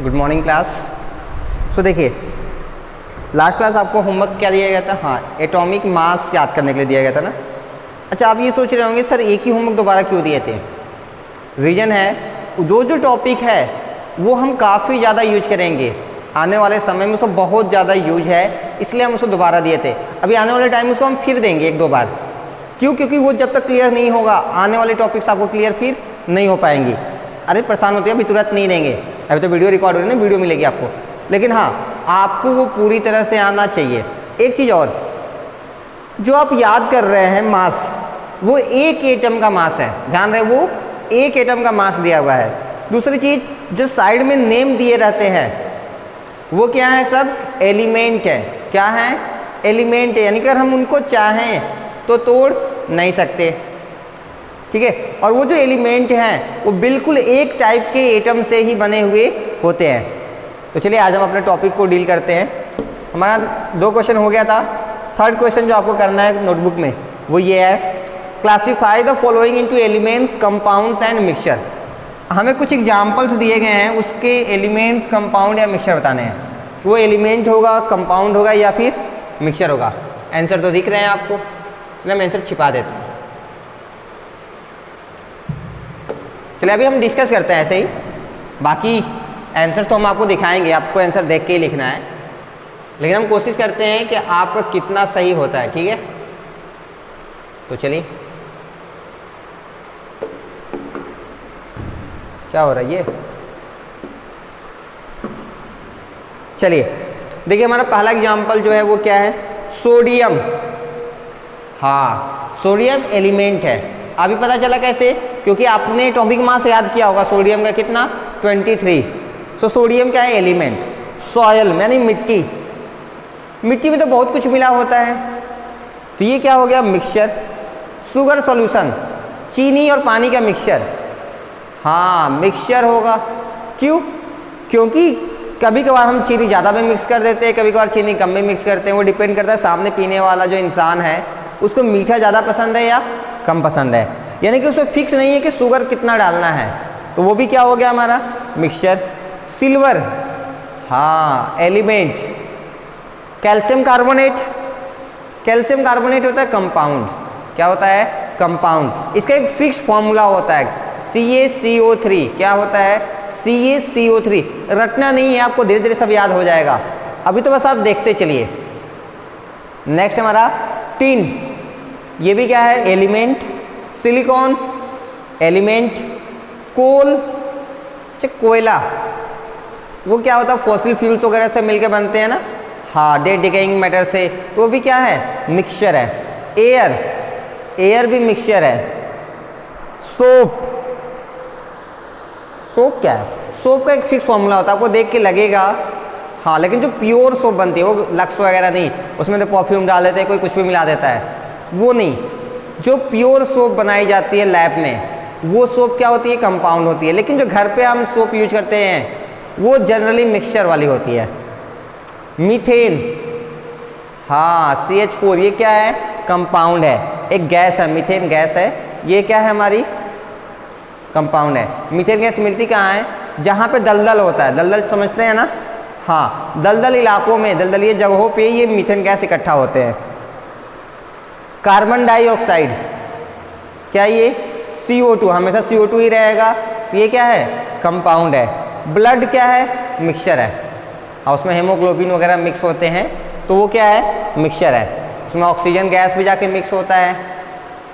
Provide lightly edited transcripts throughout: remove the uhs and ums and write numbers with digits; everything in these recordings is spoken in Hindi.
Good morning class. सो देखिए, लास्ट क्लास आपको होमवर्क क्या दिया गया था? हाँ, एटॉमिक मास याद करने के लिए दिया गया था ना। अच्छा, आप ये सोच रहे होंगे सर एक ही होमवर्क दोबारा क्यों दिए थे? रीज़न है, जो टॉपिक है वो हम काफ़ी ज़्यादा यूज करेंगे आने वाले समय में, उसको बहुत ज़्यादा यूज है, इसलिए हम उसको दोबारा दिए थे। अभी आने वाले टाइम में उसको हम फिर देंगे एक दो बार। क्यों? क्योंकि वो जब तक क्लियर नहीं होगा आने वाले टॉपिक्स आपको क्लियर फिर नहीं हो पाएंगी। अरे परेशान होते हैं, अभी तुरंत नहीं देंगे, अभी तो वीडियो रिकॉर्ड हो रही है ना, वीडियो मिलेगी आपको। लेकिन हाँ, आपको वो पूरी तरह से आना चाहिए। एक चीज़ और, जो आप याद कर रहे हैं मास, वो एक एटम का मास है, ध्यान रहे, वो एक एटम का मास दिया हुआ है। दूसरी चीज़, जो साइड में नेम दिए रहते हैं वो क्या है? सब एलिमेंट है। क्या है? एलिमेंट है, यानी कि अगर हम उनको चाहें तो तोड़ नहीं सकते, ठीक है। और वो जो एलिमेंट हैं वो बिल्कुल एक टाइप के एटम से ही बने हुए होते हैं। तो चलिए आज हम अपने टॉपिक को डील करते हैं। हमारा 2 क्वेश्चन हो गया था। थर्ड क्वेश्चन जो आपको करना है नोटबुक में वो ये है, classify the following into elements, compounds and mixture. हमें कुछ एग्जाम्पल्स दिए गए हैं, उसके एलिमेंट्स, कंपाउंड या मिक्सचर बताने हैं। वो एलिमेंट होगा, कंपाउंड होगा या फिर मिक्सचर होगा। आंसर तो दिख रहे हैं आपको, चलिए हम आंसर छिपा देते हैं। चलिए अभी हम डिस्कस करते हैं ऐसे ही, बाकी आंसर तो हम आपको दिखाएंगे, आपको आंसर देख के ही लिखना है, लेकिन हम कोशिश करते हैं कि आपका कितना सही होता है, ठीक है। तो चलिए, क्या हो रहा है ये? चलिए देखिए, हमारा पहला एग्जाम्पल जो है वो क्या है? सोडियम। हाँ, सोडियम एलिमेंट है। अभी पता चला कैसे? क्योंकि आपने एटॉमिक मास याद किया होगा सोडियम का कितना? 23। सो सोडियम क्या है? एलिमेंट। सॉयल यानी मिट्टी, मिट्टी में तो बहुत कुछ मिला होता है, तो ये क्या हो गया? मिक्सचर। शुगर सॉल्यूशन, चीनी और पानी का मिक्सचर, हाँ मिक्सचर होगा। क्यों? क्योंकि कभी कभार हम चीनी ज़्यादा में मिक्स कर देते हैं, कभी कभार चीनी कम में मिक्स करते हैं। वो डिपेंड करता है सामने पीने वाला जो इंसान है उसको मीठा ज़्यादा पसंद है या कम पसंद है, यानी कि उसमें फिक्स नहीं है कि शुगर कितना डालना है। तो वो भी क्या हो गया हमारा? मिक्सचर। सिल्वर, हाँ element. Calcium carbonate, calcium carbonate होता है कंपाउंड। क्या होता है? कंपाउंड। इसका एक फिक्स फॉर्मूला होता है, CaCO3। क्या होता है? CaCO3। रटना नहीं है आपको, धीरे धीरे सब याद हो जाएगा, अभी तो बस आप देखते चलिए। नेक्स्ट हमारा टिन, ये भी क्या है? एलिमेंट। Silicon element. कोल, कोयला, वो क्या होता है? फॉसिल फ्यूल्स वगैरह से मिलकर बनते हैं ना, हाँ डेड डिकेइंग मैटर से, तो वो भी क्या है? मिक्सचर है। एयर, एयर भी मिक्सचर है। सोप, सोप क्या है? सोप का एक फिक्स फॉर्मूला होता है, आपको देख के लगेगा हाँ, लेकिन जो प्योर सोप बनती है वो लक्स वगैरह नहीं, उसमें तो परफ्यूम डाल देते हैं, कोई कुछ भी मिला देता है, वो नहीं। जो प्योर सोप बनाई जाती है लैब में, वो सोप क्या होती है? कंपाउंड होती है। लेकिन जो घर पे हम सोप यूज करते हैं वो जनरली मिक्सचर वाली होती है। मीथेन, हाँ CH4, ये क्या है? कंपाउंड है, एक गैस है, मीथेन गैस है, ये क्या है? हमारी कंपाउंड है। मीथेन गैस मिलती कहाँ है? जहाँ पे दलदल होता है, दलदल समझते हैं ना, हाँ दलदल इलाकों में, दलदलीय जगहों पे ये मीथेन गैस इकट्ठा होते हैं। कार्बन डाइऑक्साइड, क्या ये? CO2, हमेशा CO2 ही रहेगा, तो ये क्या है? कंपाउंड है। ब्लड क्या है? मिक्सचर है, और उसमें हेमोग्लोबिन वगैरह मिक्स होते हैं, तो वो क्या है? मिक्सचर है। उसमें ऑक्सीजन गैस भी जाके मिक्स होता है,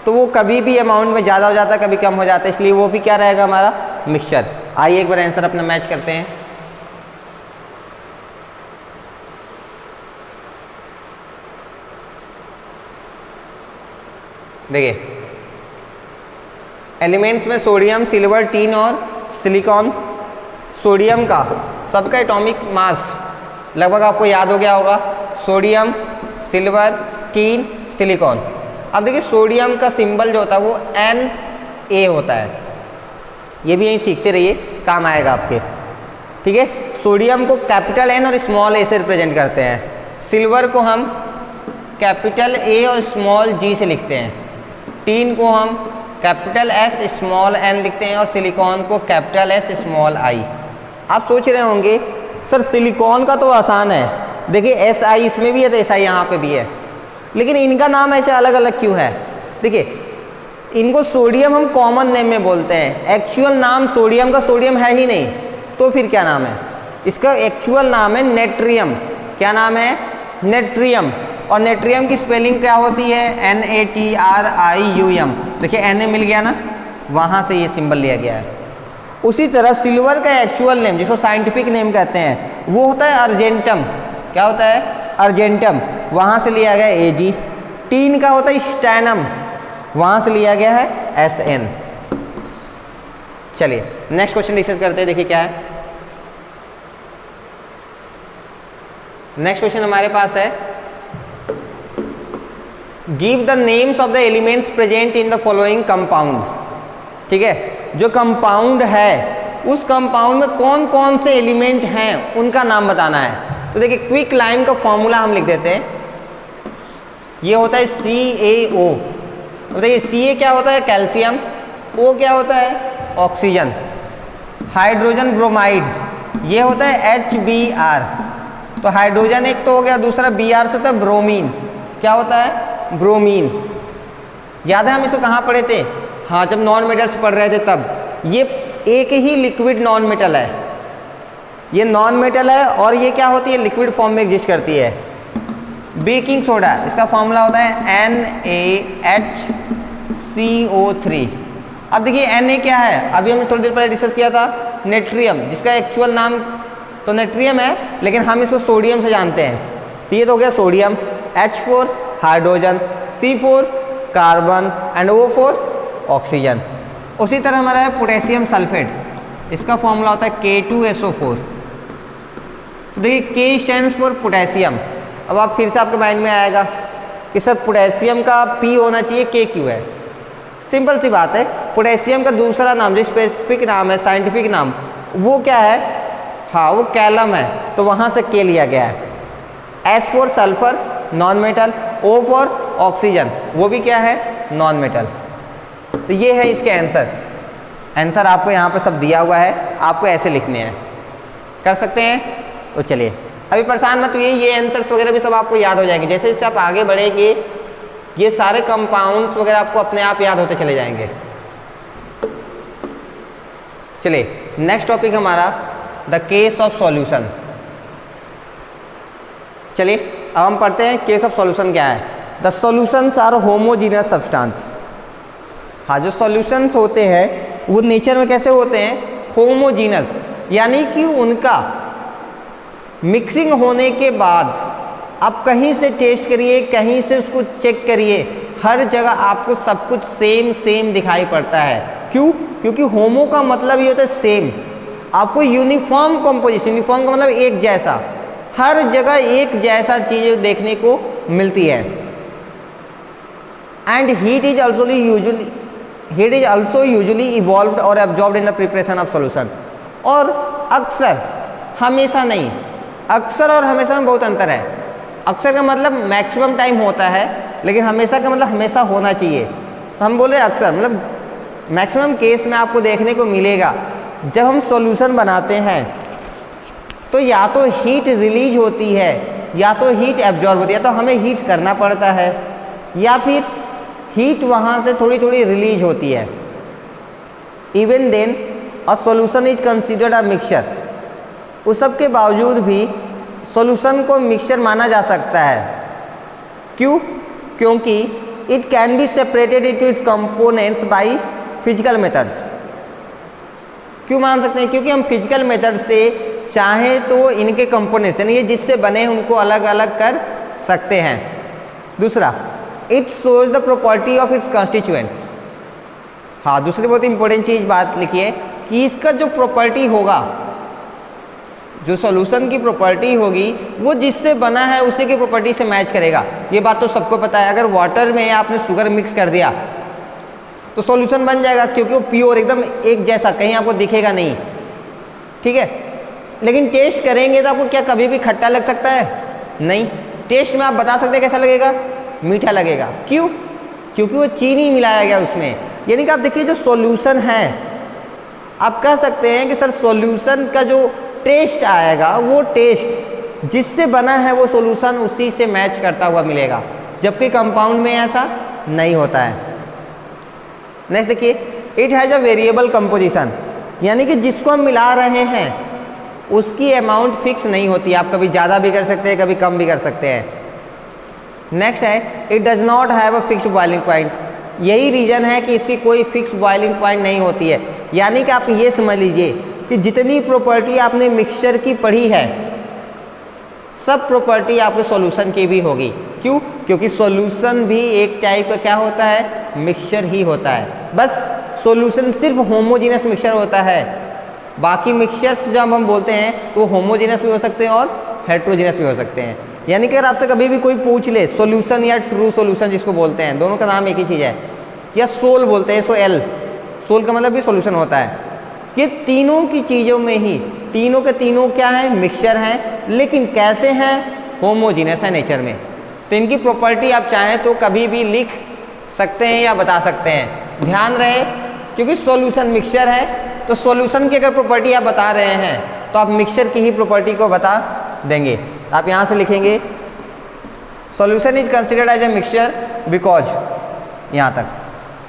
तो वो कभी भी अमाउंट में ज़्यादा हो जाता है, कभी कम हो जाता है, इसलिए वो भी क्या रहेगा? हमारा मिक्सचर। आइए एक बार आंसर अपना मैच करते हैं। देखिए, एलिमेंट्स में सोडियम, सिल्वर, टीन और सिलिकॉन। सोडियम का सबका एटॉमिक मास लगभग आपको याद हो गया होगा, सोडियम, सिल्वर, टीन, सिलिकॉन। अब देखिए, सोडियम का सिंबल जो होता है वो Na होता है, ये भी यहीं सीखते रहिए, काम आएगा आपके, ठीक है। सोडियम को कैपिटल N और स्मॉल a से रिप्रेजेंट करते हैं। सिल्वर को हम कैपिटल A और स्मॉल g से लिखते हैं। टीन को हम कैपिटल S स्मॉल n लिखते हैं और सिलिकॉन को कैपिटल S स्मॉल i। आप सोच रहे होंगे सर सिलिकॉन का तो आसान है, देखिए SI इसमें भी है तो SI यहाँ पे भी है, लेकिन इनका नाम ऐसे अलग अलग क्यों है? देखिए इनको सोडियम हम कॉमन नेम में बोलते हैं, एक्चुअल नाम सोडियम का सोडियम है ही नहीं, तो फिर क्या नाम है इसका? एक्चुअल नाम है नेट्रियम। क्या नाम है? नेट्रियम। और नेट्रियम की स्पेलिंग क्या होती है? NATRIUM। देखिए Na मिल गया ना, वहाँ से ये सिंबल लिया गया है। उसी तरह सिल्वर का एक्चुअल नेम जिसको साइंटिफिक नेम कहते हैं वो होता है अर्जेंटम। क्या होता है? अर्जेंटम, वहाँ से लिया गया AG। टीन का होता है स्टैनम, वहाँ से लिया गया है SN। चलिए नेक्स्ट क्वेश्चन डिस्कस करते हैं, देखिए क्या है। नेक्स्ट क्वेश्चन हमारे पास है, give the names of the elements present in the following compound. ठीक है, जो कंपाउंड है उस कंपाउंड में कौन कौन से एलिमेंट हैं उनका नाम बताना है। तो देखिए क्विक लाइम का फॉर्मूला हम लिख देते हैं, ये होता है CaO। बताइए Ca क्या होता है? कैल्शियम। O क्या होता है? ऑक्सीजन। हाइड्रोजन ब्रोमाइड, ये होता है HBr। तो हाइड्रोजन एक तो हो गया, दूसरा Br से होता है ब्रोमीन। क्या होता है? ब्रोमीन। याद है हम इसको कहाँ पढ़े थे? हाँ, जब नॉन मेटल्स पढ़ रहे थे तब। ये एक ही लिक्विड नॉन मेटल है, ये नॉन मेटल है और ये क्या होती है? लिक्विड फॉर्म में एग्जिस्ट करती है। बेकिंग सोडा, इसका फॉर्मूला होता है NaHCO3। अब देखिए Na क्या है? अभी हमने थोड़ी देर पहले डिस्कस किया था, नेट्रियम, जिसका एक्चुअल नाम तो नेट्रियम है लेकिन हम इसको सोडियम से जानते हैं। तो ये तो हो गया sodium, H4 hydrogen, C4 carbon and O4 oxygen. उसी तरह हमारा है पोटेशियम सल्फेट, इसका फॉर्मूला होता है K2SO4। तो देखिए K स्टैंड्स फॉर पोटेशियम। अब आप फिर से आपके माइंड में आएगा कि सर पोटेशियम का P होना चाहिए, K क्यों है? सिंपल सी बात है, पोटेशियम का दूसरा नाम जो स्पेसिफिक नाम है, साइंटिफिक नाम, वो क्या है? हाँ, वो कैलम है, तो वहाँ से K लिया गया है। S4 sulphur non metal, O4 oxygen, वो भी क्या है? Non metal. तो ये है इसके आंसर। आंसर आपको यहाँ पे सब दिया हुआ है, आपको ऐसे लिखने हैं। कर सकते हैं? तो चलिए अभी परेशान मत हुइए, ये आंसर्स वगैरह भी सब आपको याद हो जाएंगे। जैसे जैसे आप आगे बढ़ेंगे ये सारे कंपाउंड्स वगैरह आपको अपने आप याद होते चले जाएंगे। चलिए नेक्स्ट टॉपिक हमारा द केस ऑफ सॉल्यूशन। चलिए अब हम पढ़ते हैं केस ऑफ सॉल्यूशन क्या है। The solutions are homogeneous substance. हाँ, जो सॉल्यूशंस होते हैं वो नेचर में कैसे होते हैं? होमोजीनस, यानी कि उनका मिक्सिंग होने के बाद आप कहीं से टेस्ट करिए, कहीं से उसको चेक करिए, हर जगह आपको सब कुछ सेम सेम दिखाई पड़ता है। क्यों? क्योंकि होमो का मतलब ये होता है सेम। आपको यूनिफॉर्म कंपोजिशन, यूनिफॉर्म का मतलब एक जैसा, हर जगह एक जैसा चीज़ देखने को मिलती है। And heat is also usually evolved और absorbed in the preparation of solution. और अक्सर, हमेशा नहीं, अक्सर और हमेशा में बहुत अंतर है। अक्सर का मतलब मैक्सिमम टाइम होता है, लेकिन हमेशा का मतलब हमेशा होना चाहिए। तो हम बोले अक्सर, मतलब मैक्सिमम केस में आपको देखने को मिलेगा जब हम सॉल्यूशन बनाते हैं तो या तो हीट रिलीज होती है या तो हीट एब्जॉर्ब होती है, तो हमें हीट करना पड़ता है या फिर हीट वहाँ से थोड़ी थोड़ी रिलीज होती है। Even then a solution is considered a mixture. उस सब के बावजूद भी सॉल्यूशन को मिक्सचर माना जा सकता है। क्यों? क्योंकि it can be separated into its components by physical methods. क्यों मान सकते हैं? क्योंकि हम फिजिकल मेथड से चाहे तो इनके कंपोनेंट्स यानी ये जिससे बने हैं उनको अलग अलग कर सकते हैं। दूसरा, it shows the property of its constituents. हाँ, दूसरी बहुत इंपॉर्टेंट चीज़ बात लिखिए कि इसका जो प्रॉपर्टी होगा, जो सॉल्यूशन की प्रॉपर्टी होगी वो जिससे बना है उसी की प्रॉपर्टी से मैच करेगा। ये बात तो सबको पता है। अगर वाटर में आपने शुगर मिक्स कर दिया तो सॉल्यूशन बन जाएगा, क्योंकि वो प्योर एकदम एक जैसा, कहीं आपको दिखेगा नहीं। ठीक है, लेकिन टेस्ट करेंगे तो आपको क्या कभी भी खट्टा लग सकता है? नहीं। टेस्ट में आप बता सकते हैं कैसा लगेगा? मीठा लगेगा। क्यों? क्योंकि वो चीनी मिलाया गया उसमें। यानी कि आप देखिए जो सॉल्यूशन है आप कह सकते हैं कि सर सॉल्यूशन का जो टेस्ट आएगा वो टेस्ट जिससे बना है वो सॉल्यूशन उसी से मैच करता हुआ मिलेगा, जबकि कंपाउंड में ऐसा नहीं होता है। नेक्स्ट देखिए, it has a variable composition, यानी कि जिसको हम मिला रहे हैं उसकी अमाउंट फिक्स नहीं होती, आप कभी ज़्यादा भी कर सकते हैं, कभी कम भी कर सकते हैं। नेक्स्ट है, it does not have a fixed boiling point, यही रीज़न है कि इसकी कोई फिक्स बॉइलिंग पॉइंट नहीं होती है। यानी कि आप ये समझ लीजिए कि जितनी प्रॉपर्टी आपने मिक्सचर की पढ़ी है सब प्रॉपर्टी आपके सॉल्यूशन की भी होगी। क्यों? क्योंकि सॉल्यूशन भी एक टाइप का क्या होता है, मिक्सचर ही होता है। बस सॉल्यूशन सिर्फ होमोजेनस मिक्सचर होता है, बाकी मिक्सचर्स जब हम बोलते हैं वो होमोजेनस भी हो सकते हैं और हेट्रोजेनस भी हो सकते हैं। यानी कि अगर आपसे कभी भी कोई पूछ ले सॉल्यूशन या ट्रू सॉल्यूशन जिसको बोलते हैं, दोनों का नाम एक ही चीज़ है, या सोल बोलते हैं, SOL, सोल का मतलब भी सॉल्यूशन होता है। ये तीनों की चीज़ों में ही तीनों के तीनों क्या है, मिक्सचर हैं, लेकिन कैसे हैं, होमोजीनस है नेचर में। तो इनकी प्रॉपर्टी आप चाहें तो कभी भी लिख सकते हैं या बता सकते हैं। ध्यान रहे क्योंकि सॉल्यूशन मिक्सचर है, तो सॉल्यूशन की अगर प्रॉपर्टी आप बता रहे हैं तो आप मिक्सचर की ही प्रॉपर्टी को बता देंगे। आप यहाँ से लिखेंगे solution is considered as a mixture because, यहाँ तक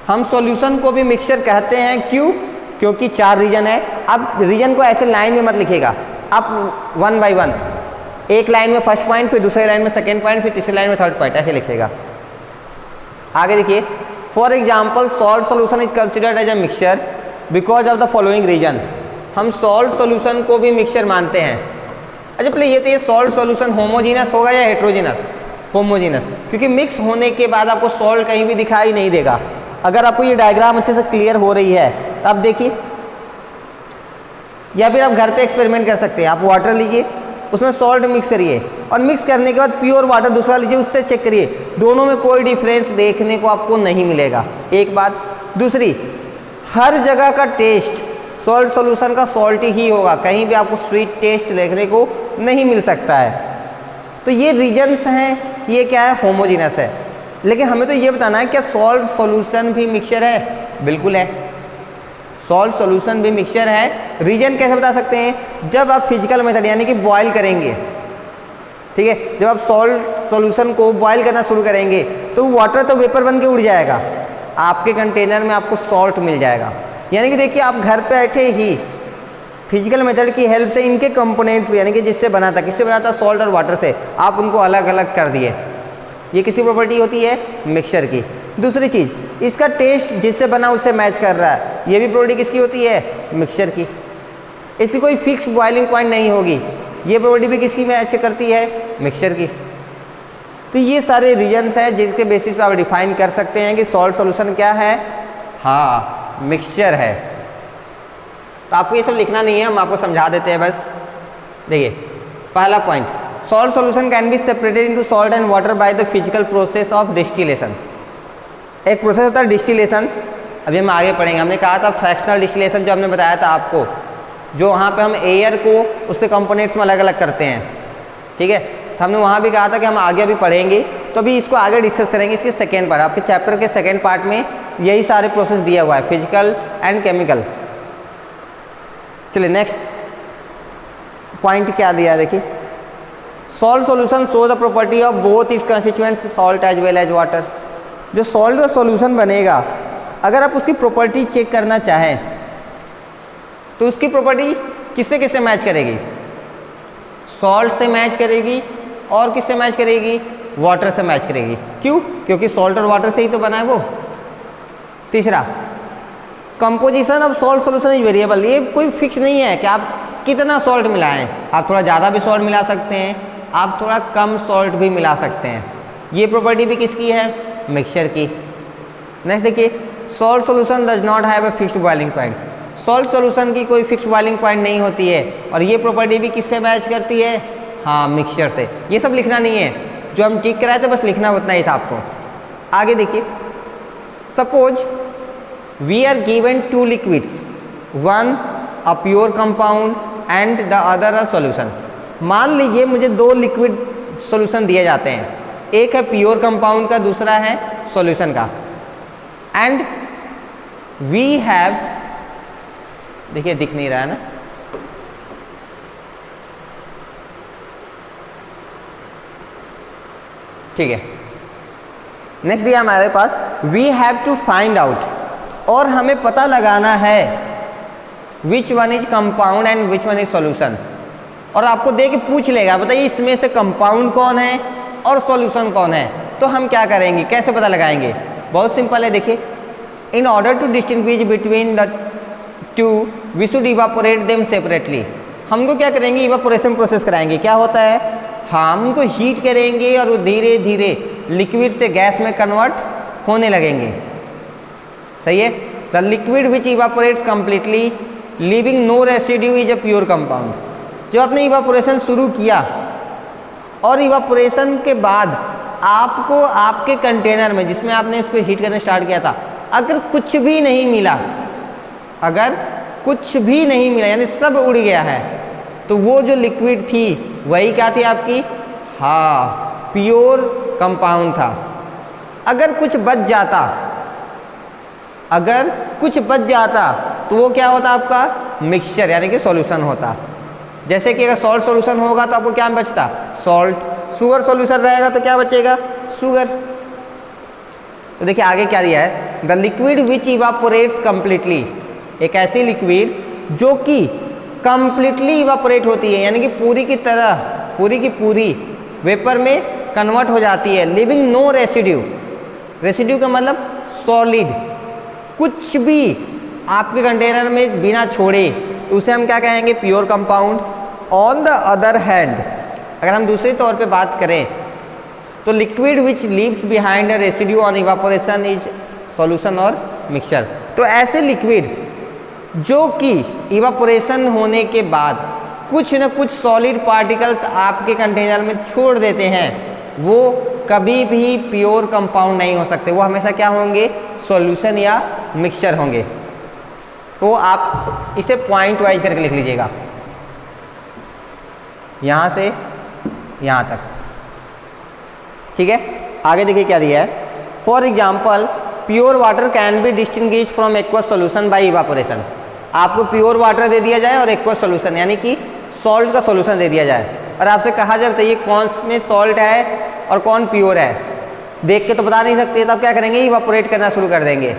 हम सॉल्यूशन को भी मिक्सचर कहते हैं। क्यों? क्योंकि 4 रीजन है। अब रीजन को ऐसे लाइन में मत लिखिएगा, आप 1 बाय 1, एक लाइन में फर्स्ट पॉइंट, फिर दूसरे लाइन में सेकेंड पॉइंट, फिर तीसरी लाइन में थर्ड पॉइंट, ऐसे लिखिएगा। आगे देखिए, for example salt solution is considered as a mixture because of the following reason. हम सॉल्ट सॉल्यूशन को भी मिक्सचर मानते हैं। अच्छा पहले ये तो ये सॉल्ट सॉल्यूशन होमोजीनस होगा या हेट्रोजीनस? होमोजीनस, क्योंकि मिक्स होने के बाद आपको सॉल्ट कहीं भी दिखाई नहीं देगा। अगर आपको ये डायग्राम अच्छे से क्लियर हो रही है तो आप देखिए, या फिर आप घर पे एक्सपेरिमेंट कर सकते हैं। आप वाटर लीजिए, उसमें सॉल्ट मिक्स करिए और मिक्स करने के बाद प्योर वाटर दूसरा लीजिए, उससे चेक करिए, दोनों में कोई डिफरेंस देखने को आपको नहीं मिलेगा। एक बात। दूसरी, हर जगह का टेस्ट सॉल्ट सॉल्यूशन का सॉल्ट ही होगा, कहीं भी आपको स्वीट टेस्ट देखने को नहीं मिल सकता है। तो ये रीजन्स हैं कि ये क्या है, होमोजीनस है। लेकिन हमें तो ये बताना है क्या सॉल्ट सॉल्यूशन भी मिक्सचर है? बिल्कुल है, सॉल्ट सॉल्यूशन भी मिक्सचर है। रीजन कैसे बता सकते हैं? जब आप फिजिकल मेथड यानी कि बॉयल करेंगे, ठीक है, जब आप सॉल्ट सॉल्यूशन को बॉयल करना शुरू करेंगे तो वाटर तो वेपर बन के उड़ जाएगा, आपके कंटेनर में आपको सॉल्ट मिल जाएगा। यानी कि देखिए, आप घर पे बैठे ही फिजिकल मेथड की हेल्प से इनके कंपोनेंट्स भी, यानी कि जिससे बना था, किससे बना था, सॉल्ट और वाटर से, आप उनको अलग अलग कर दिए। ये किसी प्रॉपर्टी होती है, मिक्सचर की। दूसरी चीज़, इसका टेस्ट जिससे बना उससे मैच कर रहा है, ये भी प्रॉपर्टी किसकी होती है, मिक्सचर की। इसकी कोई फिक्स बॉइलिंग पॉइंट नहीं होगी, ये प्रॉपर्टी भी किसकी मैच करती है, मिक्सचर की। तो ये सारे रीजन्स हैं जिसके बेसिस पे आप डिफाइन कर सकते हैं कि सॉल्ट सॉल्यूशन क्या है, हाँ मिक्सचर है। तो आपको ये सब लिखना नहीं है, हम आपको समझा देते हैं बस। देखिए पहला point, salt solution can be separated into salt and water by the physical process of distillation. एक प्रोसेस होता है डिस्टिलेशन, अभी हम आगे पढ़ेंगे। हमने कहा था फ्रैक्शनल डिस्टिलेशन, जो हमने बताया था आपको, जो वहाँ पे हम एयर को उसके कंपोनेंट्स में अलग अलग करते हैं, ठीक है। तो हमने वहाँ भी कहा था कि हम आगे अभी पढ़ेंगे, तो अभी इसको आगे डिस्कस करेंगे। इसके सेकेंड पार्ट, आपके चैप्टर के सेकेंड पार्ट में यही सारे प्रोसेस दिया हुआ है, फिजिकल एंड केमिकल। चलिए नेक्स्ट पॉइंट क्या दिया है, देखिए salt solution show the property of both its constituents salt as well as water. जो सॉल्ट का सॉल्यूशन बनेगा, अगर आप उसकी प्रॉपर्टी चेक करना चाहें तो उसकी प्रॉपर्टी किससे किससे मैच करेगी, सॉल्ट से मैच करेगी और किससे मैच करेगी, वाटर से मैच करेगी। क्यों? क्योंकि सॉल्ट और वाटर से ही तो बना है वो। तीसरा, composition of salt solution is variable. ये कोई फिक्स नहीं है कि आप कितना सॉल्ट मिलाएं, आप थोड़ा ज़्यादा भी सॉल्ट मिला सकते हैं, आप थोड़ा कम सॉल्ट भी मिला सकते हैं। ये प्रॉपर्टी भी किसकी है, मिक्सचर की। नेक्स्ट देखिए, salt solution does not have a fixed boiling point. Salt solution की कोई फिक्स बॉइलिंग पॉइंट नहीं होती है, और ये प्रॉपर्टी भी किससे मैच करती है, हाँ मिक्सचर से। ये सब लिखना नहीं है, जो हम टिक कराए थे बस लिखना उतना ही था आपको। आगे देखिए, suppose we are given 2 liquids, one a pure compound and the other a solution. मान लीजिए मुझे 2 लिक्विड सॉल्यूशन दिए जाते हैं, एक है प्योर कंपाउंड का, दूसरा है सॉल्यूशन का, एंड वी हैव देखिए दिख नहीं रहा है ना, ठीक है। नेक्स्ट दिया हमारे पास we have to find out, और हमें पता लगाना है which one is compound and which one is solution. और आपको दे के पूछ लेगा बताइए इसमें से कंपाउंड कौन है और सॉल्यूशन कौन है, तो हम क्या करेंगे, कैसे पता लगाएंगे? बहुत सिंपल है, देखिए in order to distinguish between the two we should evaporate them separately. हमको क्या करेंगे, इवापोरेशन प्रोसेस कराएंगे। क्या होता है, हम उनको हीट करेंगे और वो धीरे धीरे लिक्विड से गैस में कन्वर्ट होने लगेंगे, सही है। The liquid which evaporates completely leaving no residue is a pure compound. जब आपने इवापोरेशन शुरू किया और इवापोरेशन के बाद आपको आपके कंटेनर में जिसमें आपने उसको हीट करना स्टार्ट किया था, अगर कुछ भी नहीं मिला, अगर कुछ भी नहीं मिला यानी सब उड़ गया है, तो वो जो लिक्विड थी वही क्या थी आपकी, हाँ प्योर कंपाउंड था। अगर कुछ बच जाता, अगर कुछ बच जाता तो वो क्या होता आपका, मिक्सचर यानी कि सॉल्यूशन होता। जैसे कि अगर सॉल्ट सॉल्यूशन होगा तो आपको क्या बचता, सॉल्ट। शुगर सॉल्यूशन रहेगा तो क्या बचेगा, शुगर। तो देखिए आगे क्या दिया है, the liquid which evaporates completely, एक ऐसी लिक्विड जो कि कंप्लीटली इवापोरेट होती है यानी कि पूरी की तरह, पूरी की पूरी वेपर में कन्वर्ट हो जाती है, लिविंग नो रेसिड्यू। रेसिड्यू का मतलब सॉलिड, कुछ भी आपके कंटेनर में बिना छोड़े, तो उसे हम क्या कहेंगे, pure compound. On the other hand, अगर हम दूसरे तौर पे बात करें तो liquid which leaves behind a residue on evaporation is solution और मिक्सचर। तो ऐसे लिक्विड जो कि इवापोरेशन होने के बाद कुछ न कुछ सॉलिड पार्टिकल्स आपके कंटेनर में छोड़ देते हैं, वो कभी भी प्योर कंपाउंड नहीं हो सकते, वो हमेशा क्या होंगे, सॉल्यूशन या मिक्सचर होंगे। तो आप इसे पॉइंट वाइज करके लिख लीजिएगा, यहाँ से यहाँ तक, ठीक है। आगे देखिए क्या दिया है, for example pure water can be distinguished from aqueous solution bye evaporation. आपको प्योर वाटर दे दिया जाए और एक्वस सॉल्यूशन यानी कि सॉल्ट का सॉल्यूशन दे दिया जाए, और आपसे कहा जाए बताइए कौन में सॉल्ट है और कौन प्योर है, देख के तो बता नहीं सकते, तब क्या करेंगे, इवापोरेट करना शुरू कर देंगे।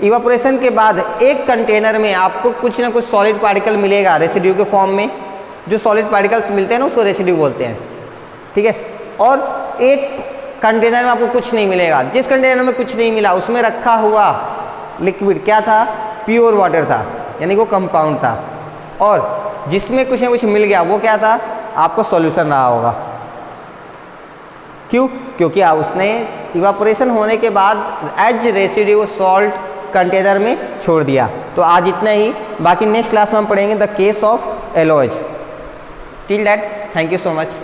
इवापोरेशन के बाद एक कंटेनर में आपको कुछ ना कुछ सॉलिड पार्टिकल मिलेगा रेसिड्यू के फॉर्म में, जो सॉलिड पार्टिकल्स मिलते हैं ना उसको रेसिड्यू बोलते हैं, ठीक है। और एक कंटेनर में आपको कुछ नहीं मिलेगा, जिस कंटेनर में कुछ नहीं मिला उसमें रखा हुआ लिक्विड क्या था, प्योर वाटर था यानी वो कंपाउंड था, और जिसमें कुछ ना कुछ मिल गया वो क्या था, आपको सॉल्यूशन रहा होगा। क्यों, क्योंकि उसने इवापोरेशन होने के बाद एज रेसिड्यू सॉल्ट कंटेनर में छोड़ दिया। तो आज इतना ही, बाकी नेक्स्ट क्लास में हम पढ़ेंगे the case of alloys. Till that thank you so much.